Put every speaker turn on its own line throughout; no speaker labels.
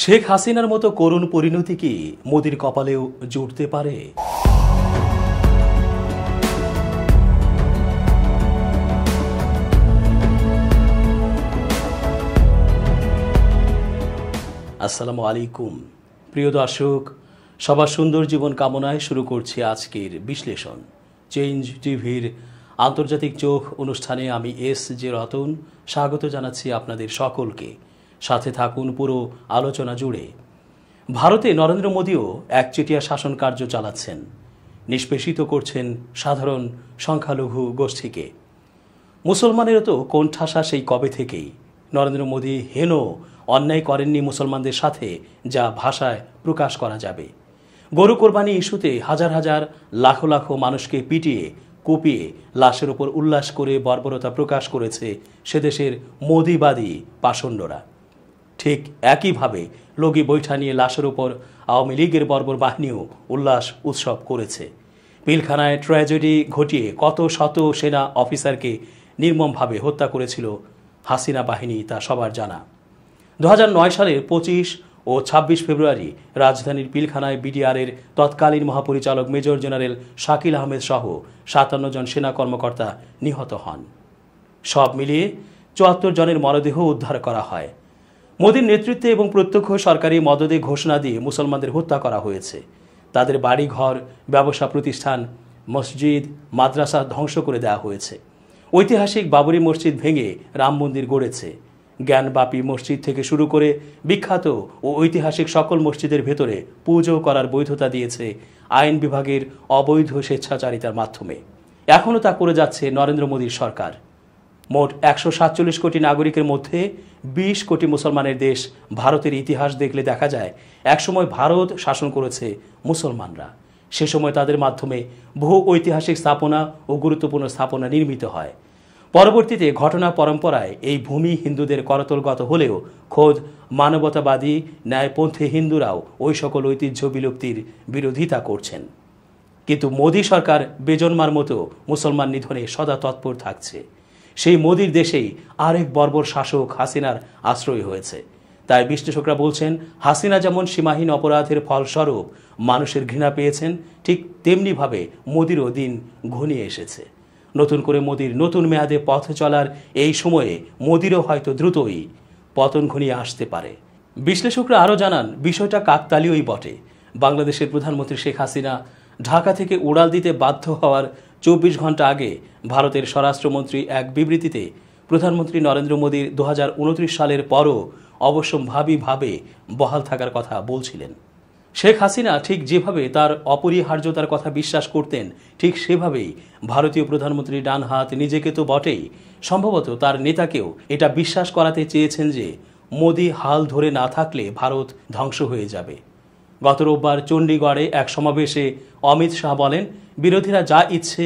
শেখ হাসিনার মতো করুণ পরিণতি কি মোদির কপালেও জুটতে পারে? আসসালামু আলাইকুম প্রিয় দর্শক, সবার সুন্দর জীবন কামনায় শুরু করছি আজকের বিশ্লেষণ। চেঞ্জ টিভির আন্তর্জাতিক চোখ অনুষ্ঠানে আমি এস.জে. রতন স্বাগত জানাচ্ছি আপনাদের সকলকে। সাথে থাকুন পুরো আলোচনা জুড়ে। ভারতে নরেন্দ্র মোদীও একচেটিয়া শাসন কার্য চালাচ্ছেন, নিষ্পেষিত করছেন সাধারণ সংখ্যালঘু গোষ্ঠীকে। মুসলমানেরও তো কোণঠাসা সেই কবে থেকেই। নরেন্দ্র মোদী হেন অন্যায় করেননি মুসলমানদের সাথে, যা ভাষায় প্রকাশ করা যাবে। গরু কোরবানি ইস্যুতে হাজার হাজার লাখো লাখো মানুষকে পিটিয়ে কুপিয়ে লাশের ওপর উল্লাস করে বর্বরতা প্রকাশ করেছে সেদেশের মোদিবাদী পাষণ্ডরা। ঠিক একইভাবে লগি বৈঠা নিয়ে লাশের ওপর আওয়ামী লীগের বর্বর বাহিনীও উল্লাস উৎসব করেছে। পিলখানায় ট্র্যাজেডি ঘটিয়ে কত শত সেনা অফিসারকে নির্মমভাবে হত্যা করেছিল হাসিনা বাহিনী, তা সবার জানা। 2009 সালের 25 ও 26 ফেব্রুয়ারি রাজধানীর পিলখানায় বিডিআরের তৎকালীন মহাপরিচালক মেজর জেনারেল শাকিল আহমেদ সহ 57 জন সেনা কর্মকর্তা নিহত হন। সব মিলিয়ে 74 জনের মরদেহ উদ্ধার করা হয়। মোদীর নেতৃত্বে এবং প্রত্যক্ষ সরকারি মদদে ঘোষণা দিয়ে মুসলমানদের হত্যা করা হয়েছে। তাদের বাড়িঘর, ব্যবসা প্রতিষ্ঠান, মসজিদ, মাদ্রাসা ধ্বংস করে দেওয়া হয়েছে। ঐতিহাসিক বাবরি মসজিদ ভেঙে রাম মন্দির গড়েছে। জ্ঞানবাপী মসজিদ থেকে শুরু করে বিখ্যাত ও ঐতিহাসিক সকল মসজিদের ভেতরে পুজো করার বৈধতা দিয়েছে আইন বিভাগের অবৈধ স্বেচ্ছাচারিতার মাধ্যমে। এখনও তা করে যাচ্ছে নরেন্দ্র মোদীর সরকার। মোট 147 কোটি নাগরিকের মধ্যে 20 কোটি মুসলমানের দেশ ভারতের ইতিহাস দেখলে দেখা যায় একসময় ভারত শাসন করেছে মুসলমানরা। সে সময় তাদের মাধ্যমে বহু ঐতিহাসিক স্থাপনা ও গুরুত্বপূর্ণ স্থাপনা নির্মিত হয়। পরবর্তীতে ঘটনা পরম্পরায় এই ভূমি হিন্দুদের করতলগত হলেও খোদ মানবতাবাদী ন্যায়পন্থী হিন্দুরাও ওই সকল ঐতিহ্য বিলুপ্তির বিরোধিতা করছেন। কিন্তু মোদী সরকার বেজন্মার মতো মুসলমান নিধনে সদা তৎপর থাকছে। সেই মোদীর দেশেই আরেক বর্বর শাসক হাসিনার আশ্রয় হয়েছে। তাই বিশ্লেষকরা বলছেন, হাসিনা যেমন সীমাহীন অপরাধের ফলস্বরূপ মানুষের ঘৃণা পেয়েছেন, ঠিক তেমনিভাবে মোদীরও দিন ঘনিয়ে এসেছে। নতুন করে মোদীর নতুন মেয়াদে পথ চলার এই সময়ে মোদীরও হয়তো দ্রুতই পতন ঘনিয়ে আসতে পারে। বিশ্লেষকরা আরও জানান, বিষয়টা কাকতালীয়ই বটে। বাংলাদেশের প্রধানমন্ত্রী শেখ হাসিনা ঢাকা থেকে উড়াল দিতে বাধ্য হওয়ার 24 ঘন্টা আগে ভারতের স্বরাষ্ট্রমন্ত্রী এক বিবৃতিতে প্রধানমন্ত্রী নরেন্দ্র মোদীর 2029 সালের পরও অবশ্যম্ভাবীভাবে বহাল থাকার কথা বলছিলেন। শেখ হাসিনা ঠিক যেভাবে তার অপরিহার্যতার কথা বিশ্বাস করতেন, ঠিক সেভাবেই ভারতীয় প্রধানমন্ত্রী ডান হাত নিজেকে তো বটেই, সম্ভবত তার নেতাকেও এটা বিশ্বাস করাতে চেয়েছেন যে মোদী হাল ধরে না থাকলে ভারত ধ্বংস হয়ে যাবে। গত রোববার চণ্ডীগড়ে এক সমাবেশে অমিত শাহ বলেন, বিরোধীরা যা ইচ্ছে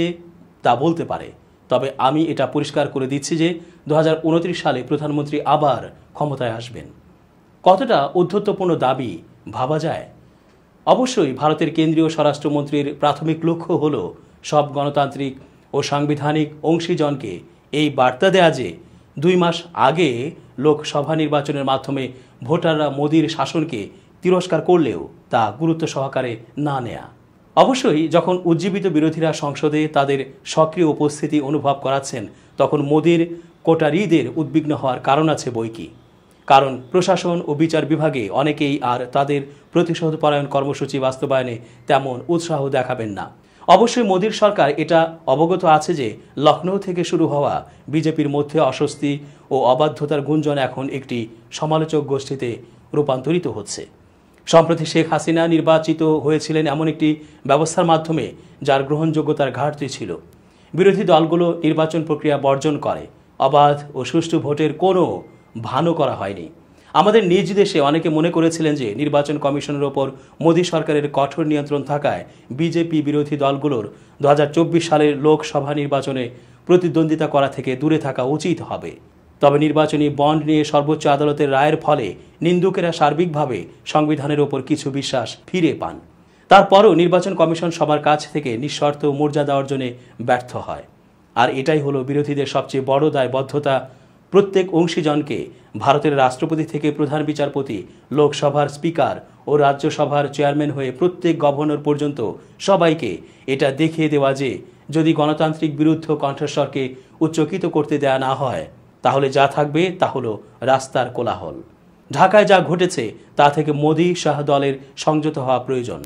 তা বলতে পারে, তবে আমি এটা পরিষ্কার করে দিচ্ছি যে 2029 সালে প্রধানমন্ত্রী আবার ক্ষমতায় আসবেন। কতটা ঔদ্ধত্যপূর্ণ দাবি ভাবা যায়? অবশ্যই ভারতের কেন্দ্রীয় স্বরাষ্ট্রমন্ত্রীর প্রাথমিক লক্ষ্য হল সব গণতান্ত্রিক ও সাংবিধানিক অংশীজনকে এই বার্তা দেয়া যে 2 মাস আগে লোকসভা নির্বাচনের মাধ্যমে ভোটাররা মোদীর শাসনকে তিরস্কার করলেও তা গুরুত্ব সহকারে না নেয়া। অবশ্যই যখন উজ্জীবিত বিরোধীরা সংসদে তাদের সক্রিয় উপস্থিতি অনুভব করাচ্ছেন, তখন মোদীর কোটারিদের উদ্বিগ্ন হওয়ার কারণ আছে বইকি। কারণ প্রশাসন ও বিচার বিভাগে অনেকেই আর তাদের প্রতিশোধপরায়ণ কর্মসূচি বাস্তবায়নে তেমন উৎসাহ দেখাবেন না। অবশ্যই মোদীর সরকার এটা অবগত আছে যে লখনৌ থেকে শুরু হওয়া বিজেপির মধ্যে অস্বস্তি ও অবাধ্যতার গুঞ্জন এখন একটি সমালোচক গোষ্ঠীতে রূপান্তরিত হচ্ছে। সম্প্রতি শেখ হাসিনা নির্বাচিত হয়েছিলেন এমন একটি ব্যবস্থার মাধ্যমে যার গ্রহণযোগ্যতার ঘাটতি ছিল। বিরোধী দলগুলো নির্বাচন প্রক্রিয়া বর্জন করে, অবাধ ও সুষ্ঠু ভোটের কোনো ভানও করা হয়নি। আমাদের নিজ দেশে অনেকে মনে করেছিলেন যে নির্বাচন কমিশনের ওপর মোদী সরকারের কঠোর নিয়ন্ত্রণ থাকায় বিজেপি বিরোধী দলগুলোর 2024 সালের লোকসভা নির্বাচনে প্রতিদ্বন্দ্বিতা করা থেকে দূরে থাকা উচিত হবে। তবে নির্বাচনী বন্ড নিয়ে সর্বোচ্চ আদালতের রায়ের ফলে নিন্দুকেরা সার্বিকভাবে সংবিধানের ওপর কিছু বিশ্বাস ফিরে পান। তারপরও নির্বাচন কমিশন সবার কাছ থেকে নিঃশর্ত মর্যাদা অর্জনে ব্যর্থ হয়। আর এটাই হলো বিরোধীদের সবচেয়ে বড় দায়বদ্ধতা প্রত্যেক অংশীজনকে ভারতের রাষ্ট্রপতি থেকে প্রধান বিচারপতি, লোকসভার স্পিকার ও রাজ্যসভার চেয়ারম্যান হয়ে প্রত্যেক গভর্নর পর্যন্ত সবাইকে এটা দেখিয়ে দেওয়া যে যদি গণতান্ত্রিক বিরুদ্ধ কণ্ঠস্বরকে উচ্চকিত করতে দেয়া না হয় তাহলে যা থাকবে তা হলো রাস্তার কোলাহল। ঢাকায় যা ঘটেছে তা থেকে মোদি শাহ দলের সংযত হওয়া প্রয়োজন।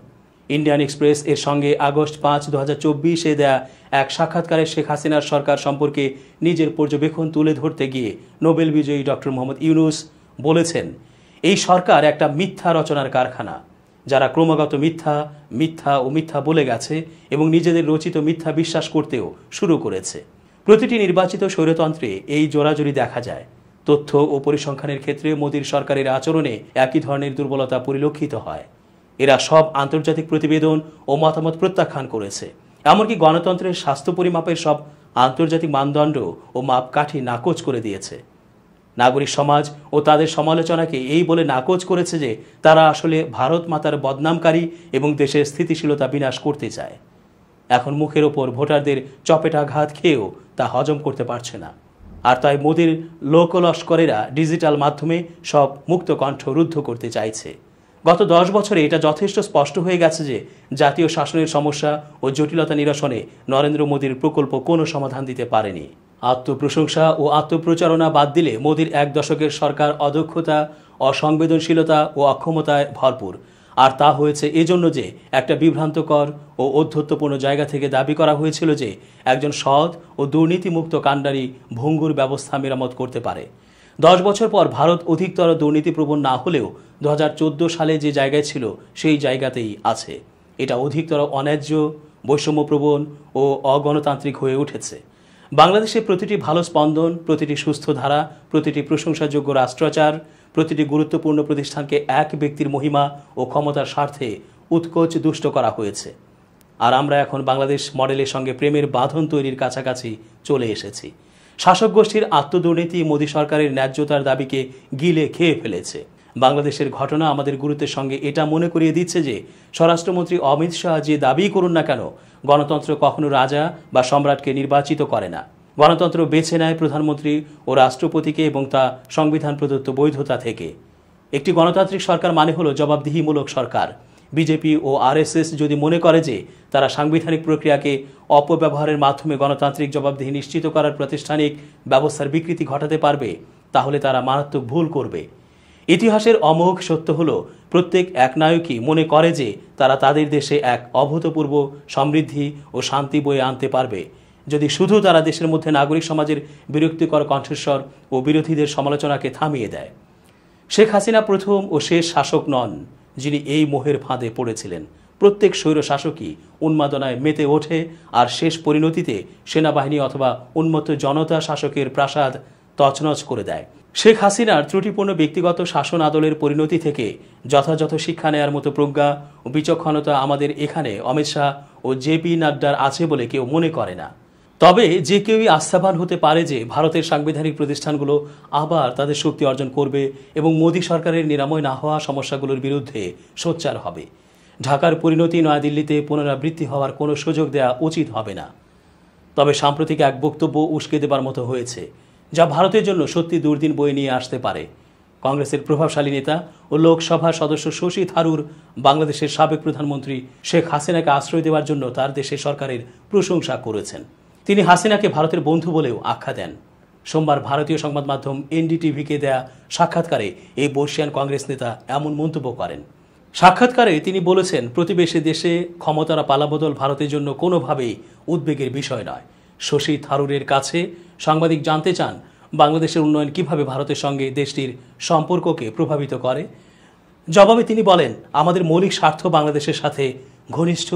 ইন্ডিয়ান এক্সপ্রেস এর সঙ্গে আগস্ট 5, 2024 দেয়া এক সাক্ষাৎকারে শেখ হাসিনার সরকার সম্পর্কে নিজের পর্যবেক্ষণ তুলে ধরতে গিয়ে নোবেল বিজয়ী ডক্টর মোহাম্মদ ইউনূস বলেছেন, এই সরকার একটা মিথ্যা রচনার কারখানা, যারা ক্রমাগত মিথ্যা মিথ্যা ও মিথ্যা বলে গেছে এবং নিজেদের রচিত মিথ্যা বিশ্বাস করতেও শুরু করেছে। প্রতিটি নির্বাচিত স্বৈরতন্ত্রে এই জোরাজুরি দেখা যায়। তথ্য ও পরিসংখ্যানের ক্ষেত্রে মোদির সরকারের আচরণে একই ধরনের দুর্বলতা পরিলক্ষিত হয়। এরা সব আন্তর্জাতিক প্রতিবেদন ও মতামত প্রত্যাখ্যান করেছে। এমনকি গণতন্ত্রের স্বাস্থ্য পরিমাপের সব আন্তর্জাতিক মানদণ্ড ও মাপকাঠি নাকচ করে দিয়েছে। নাগরিক সমাজ ও তাদের সমালোচনাকে এই বলে নাকচ করেছে যে তারা আসলে ভারত মাতার বদনামকারী এবং দেশের স্থিতিশীলতা বিনাশ করতে চায়। এখন মুখের ওপর ভোটারদের চপেটাঘাত খেয়েও তা হজম করতে পারছে না। আর তাই মোদির লোকলস্করেরা ডিজিটাল মাধ্যমে সব মুক্ত কণ্ঠ রুদ্ধ করতে চাইছে। গত 10 বছরে এটা যথেষ্ট স্পষ্ট হয়ে গেছে যে জাতীয় শাসনের সমস্যা ও জটিলতা নিরসনে নরেন্দ্র মোদির প্রকল্প কোনো সমাধান দিতে পারেনি। আত্মপ্রশংসা ও আত্মপ্রচারণা বাদ দিলে মোদির 1 দশকের সরকার অদক্ষতা, অসংবেদনশীলতা ও অক্ষমতায় ভরপুর। আর তা হয়েছে এজন্য যে একটা বিভ্রান্তকর ও ঔদ্ধত্যপূর্ণ জায়গা থেকে দাবি করা হয়েছিল যে একজন সৎ ও দুর্নীতিমুক্ত কাণ্ডারি ভঙ্গুর ব্যবস্থা মেরামত করতে পারে। 10 বছর পর ভারত অধিকতর দুর্নীতিপ্রবণ না হলেও 2014 সালে যে জায়গায় ছিল সেই জায়গাতেই আছে। এটা অধিকতর অন্যায্য, বৈষম্যপ্রবণ ও অগণতান্ত্রিক হয়ে উঠেছে। বাংলাদেশে প্রতিটি ভালো স্পন্দন, প্রতিটি সুস্থ ধারা, প্রতিটি প্রশংসাযোগ্য রাষ্ট্রাচার, প্রতিটি গুরুত্বপূর্ণ প্রতিষ্ঠানকে এক ব্যক্তির মহিমা ও ক্ষমতার স্বার্থে উৎকোচ দুষ্ট করা হয়েছে। আর আমরা এখন বাংলাদেশ মডেলের সঙ্গে প্রেমের বাঁধন তৈরির কাছাকাছি চলে এসেছি। শাসক গোষ্ঠীর আত্মদুর্নীতি মোদী সরকারের ন্যায্যতার দাবিকে গিলে খেয়ে ফেলেছে। বাংলাদেশের ঘটনা আমাদের গুরুত্বের সঙ্গে এটা মনে করিয়ে দিচ্ছে যে স্বরাষ্ট্রমন্ত্রী অমিত শাহ যে দাবিই করুন না কেন, গণতন্ত্র কখনো রাজা বা সম্রাটকে নির্বাচিত করে না। গণতন্ত্র বেছে নেয় প্রধানমন্ত্রী ও রাষ্ট্রপতিকে এবং তা সংবিধান প্রদত্ত বৈধতা থেকে। একটি গণতান্ত্রিক সরকার মানে হলো জবাবদিহিমূলক সরকার। বিজেপি ও আরএসএস যদি মনে করে যে তারা সাংবিধানিক প্রক্রিয়াকে অপব্যবহারের মাধ্যমে গণতান্ত্রিক জবাবদিহি নিশ্চিত করার প্রাতিষ্ঠানিক ব্যবস্থার বিকৃতি ঘটাতে পারবে, তাহলে তারা মারাত্মক ভুল করবে। ইতিহাসের অমোঘ সত্য হলো প্রত্যেক একনায়কই মনে করে যে তারা তাদের দেশে এক অভূতপূর্ব সমৃদ্ধি ও শান্তি বয়ে আনতে পারবে যদি শুধু তারা দেশের মধ্যে নাগরিক সমাজের বিরক্তিকর কণ্ঠস্বর ও বিরোধীদের সমালোচনাকে থামিয়ে দেয়। শেখ হাসিনা প্রথম ও শেষ শাসক নন যিনি এই মোহের ফাঁদে পড়েছিলেন। প্রত্যেক স্বৈর শাসকই উন্মাদনায় মেতে ওঠে আর শেষ পরিণতিতে সেনাবাহিনী অথবা উন্মত্ত জনতা শাসকের প্রাসাদ তছনছ করে দেয়। শেখ হাসিনার ত্রুটিপূর্ণ ব্যক্তিগত শাসন আদলের পরিণতি থেকে যথাযথ শিক্ষা নেয়ার মতো প্রজ্ঞা ও বিচক্ষণতা আমাদের এখানে অমিত শাহ ও জেপি নাড্ডার আছে বলে কেউ মনে করে না। তবে যে কেউই আস্থাবান হতে পারে যে ভারতের সাংবিধানিক প্রতিষ্ঠানগুলো আবার তাদের শক্তি অর্জন করবে এবং মোদী সরকারের নিরাময় না হওয়া সমস্যাগুলোর বিরুদ্ধে সোচ্চার হবে। ঢাকার পরিণতি নয়াদিল্লিতে পুনরাবৃত্তি হওয়ার কোনো সুযোগ দেওয়া উচিত হবে না। তবে সাম্প্রতিক এক বক্তব্য উস্কে দেবার মতো হয়েছে, যা ভারতের জন্য সত্যি দুর্দিন বয়ে নিয়ে আসতে পারে। কংগ্রেসের প্রভাবশালী নেতা ও লোকসভার সদস্য শশী থারুর বাংলাদেশের সাবেক প্রধানমন্ত্রী শেখ হাসিনাকে আশ্রয় দেওয়ার জন্য তার দেশের সরকারের প্রশংসা করেছেন। তিনি হাসিনাকে ভারতের বন্ধু বলেও আখ্যা দেন। সোমবার ভারতীয় সংবাদ মাধ্যম এনডিটিভিকে দেয়া সাক্ষাৎকারে এই বর্ষিয়ান কংগ্রেস নেতা এমন মন্তব্য করেন। সাক্ষাৎকারে তিনি বলেছেন, প্রতিবেশী দেশে ক্ষমতার পালাবদল ভারতের জন্য কোনোভাবেই উদ্বেগের বিষয় নয়। শশী থারুরের কাছে সাংবাদিক জানতে চান, বাংলাদেশের উন্নয়ন কিভাবে ভারতের সঙ্গে দেশটির সম্পর্ককে প্রভাবিত করে। জবাবে তিনি বলেন, আমাদের মৌলিক স্বার্থ বাংলাদেশের সাথে ঘনিষ্ঠ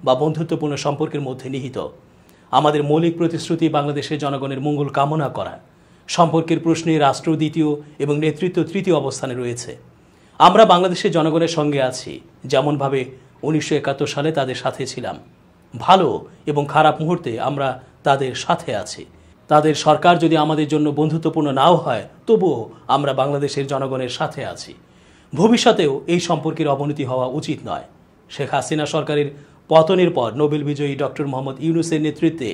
বা বন্ধুত্বপূর্ণ সম্পর্কের মধ্যে নিহিত। আমাদের মৌলিক প্রতিশ্রুতি বাংলাদেশের জনগণের মঙ্গল কামনা করা। সম্পর্কের প্রশ্নে রাষ্ট্র দ্বিতীয় এবং নেতৃত্ব তৃতীয় অবস্থানে রয়েছে। আমরা বাংলাদেশের জনগণের সঙ্গে আছি, যেমনভাবে 1971 সালে তাদের সাথে ছিলাম। ভালো এবং খারাপ মুহূর্তে আমরা তাদের সাথে আছি। তাদের সরকার যদি আমাদের জন্য বন্ধুত্বপূর্ণ নাও হয়, তবুও আমরা বাংলাদেশের জনগণের সাথে আছি। ভবিষ্যতেও এই সম্পর্কের অবনতি হওয়া উচিত নয়। শেখ হাসিনা সরকারের পতনের পর নোবেল বিজয়ী ডক্টর মোহাম্মদ ইউনূসের নেতৃত্বে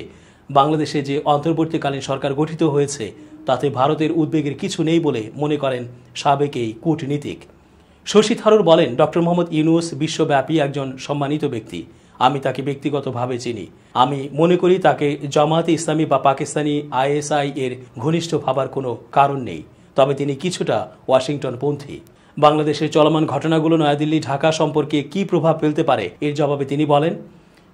বাংলাদেশে যে অন্তর্বর্তীকালীন সরকার গঠিত হয়েছে তাতে ভারতের উদ্বেগের কিছু নেই বলে মনে করেন সাবেক এই কূটনীতিক। শশী থারুর বলেন, ডক্টর মোহাম্মদ ইউনূস বিশ্বব্যাপী একজন সম্মানিত ব্যক্তি। আমি তাকে ব্যক্তিগতভাবে চিনি। আমি মনে করি তাকে জামায়াতে ইসলামী বা পাকিস্তানি আইএসআই এর ঘনিষ্ঠ ভাবার কোনো কারণ নেই। তবে তিনি কিছুটা ওয়াশিংটনপন্থী। বাংলাদেশের চলমান ঘটনাগুলো নয়াদিল্লি ঢাকা সম্পর্কে কী প্রভাব ফেলতে পারে এর জবাবে তিনি বলেন,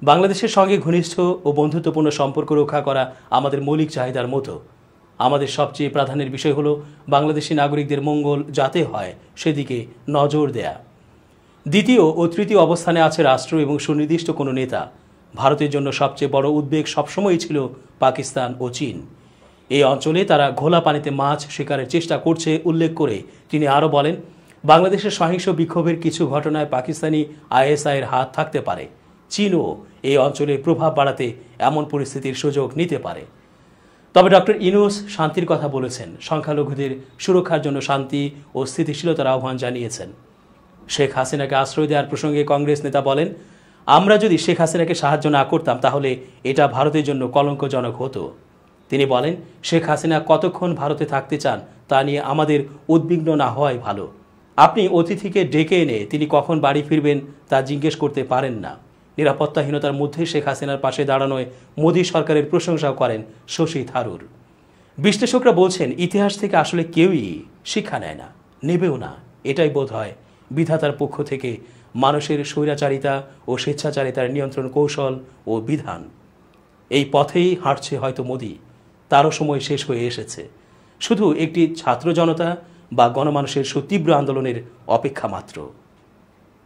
বাংলাদেশের সঙ্গে ঘনিষ্ঠ ও বন্ধুত্বপূর্ণ সম্পর্ক রক্ষা করা আমাদের মৌলিক চাহিদার মতো। আমাদের সবচেয়ে প্রাধান্যের বিষয় হলো বাংলাদেশি নাগরিকদের মঙ্গল যাতে হয় সেদিকে নজর দেয়া। দ্বিতীয় ও তৃতীয় অবস্থানে আছে রাষ্ট্র এবং সুনির্দিষ্ট কোনো নেতা। ভারতের জন্য সবচেয়ে বড় উদ্বেগ সবসময়ই ছিল পাকিস্তান ও চীন। এই অঞ্চলে তারা ঘোলা পানিতে মাছ শিকারের চেষ্টা করছে উল্লেখ করে তিনি আরও বলেন, বাংলাদেশের সহিংস বিক্ষোভের কিছু ঘটনায় পাকিস্তানি আইএসআইয়ের হাত থাকতে পারে। চীনও এই অঞ্চলে প্রভাব বাড়াতে এমন পরিস্থিতির সুযোগ নিতে পারে। তবে ডক্টর ইউনূস শান্তির কথা বলেছেন, সংখ্যালঘুদের সুরক্ষার জন্য শান্তি ও স্থিতিশীলতার আহ্বান জানিয়েছেন। শেখ হাসিনাকে আশ্রয় দেওয়ার প্রসঙ্গে কংগ্রেস নেতা বলেন, আমরা যদি শেখ হাসিনাকে সাহায্য না করতাম তাহলে এটা ভারতের জন্য কলঙ্কজনক হতো। তিনি বলেন, শেখ হাসিনা কতক্ষণ ভারতে থাকতে চান তা নিয়ে আমাদের উদ্বিগ্ন না হওয়াই ভালো। আপনি অতিথিকে ডেকে এনে তিনি কখন বাড়ি ফিরবেন তা জিজ্ঞেস করতে পারেন না। নিরাপত্তাহীনতার মধ্যে শেখ হাসিনার পাশে দাঁড়ানোয় মোদী সরকারের প্রশংসাও করেন শশী থারুর। বিশ্লেষকরা বলছেন, ইতিহাস থেকে আসলে কেউই শিক্ষা নেয় না, নেবেও না। এটাই বোধ হয় বিধাতার পক্ষ থেকে মানুষের স্বৈরাচারিতা ও স্বেচ্ছাচারিতার নিয়ন্ত্রণ কৌশল ও বিধান। এই পথেই হাঁটছে হয়তো মোদী। তারও সময় শেষ হয়ে এসেছে। শুধু একটি ছাত্র জনতা বা গণমানুষের সুতীব্র আন্দোলনের অপেক্ষা মাত্র।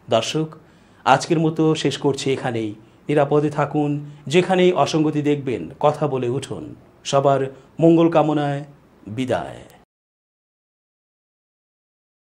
দর্শক, আজকের মতো শেষ করছি এখানেই। নিরাপদে থাকুন, যেখানেই অসঙ্গতি দেখবেন কথা বলে উঠুন। সবার মঙ্গল কামনায় বিদায়।